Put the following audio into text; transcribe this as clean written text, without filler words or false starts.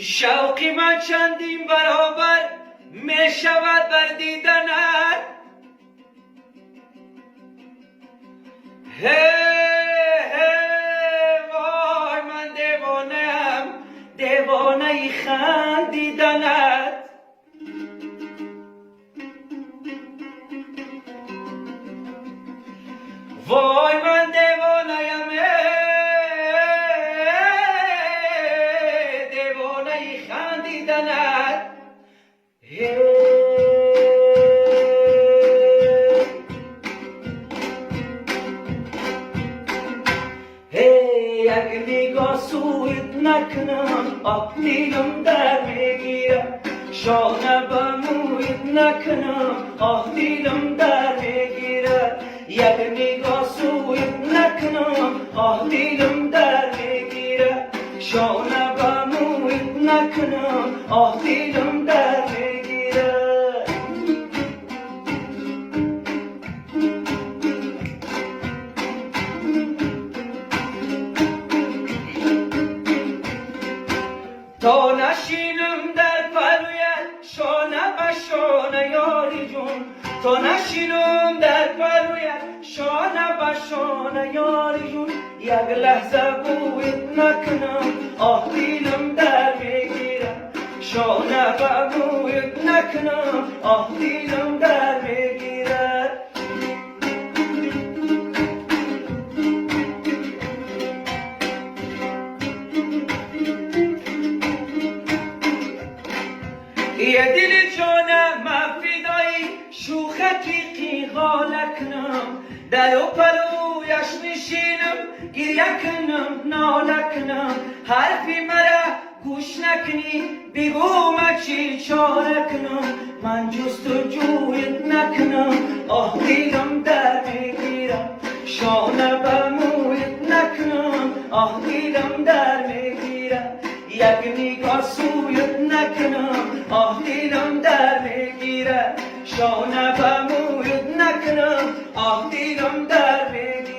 شوقی من چندین برابر می شود بر دیدنت. وای من دیوانه‌ام، دیوانه خندیدنت. وای من دیوانه‌ام، دیوانه خندیدنت. یک نگاه سویت نکنم آه دیلم در میگیره. شانه به مویت نکنم آه دیلم در میگیره. یک نگاه سویت نکنم آه دیلم در میگیره. شانه به مویت نکنم آه دیلم در میگیره. تا نشینم در پرویت شانه به شانه یاری جون. تا نشینم در پرویت شانه به شانه یاری جون. یک لحظه بویت نکنم آه دیلم در میگیره. شانه به بویت نکنم آه دیلم در میگیره. یه دل جانم فدایی شوخکی قیقا نکنم. در و پلویش نشینم گریه کنم ناله کنم. حرفی مرا گوش نکنی بگو من چی چاره کنم. من جستجویت نکنم آه دیلم در میگیرم. شانه به مویت نکنم آه دیلم در میگیرم. یک نگاه سویت نکنم آه دیلم در میگیره. شانه به مویت نکنم آه دیلم در میگیره.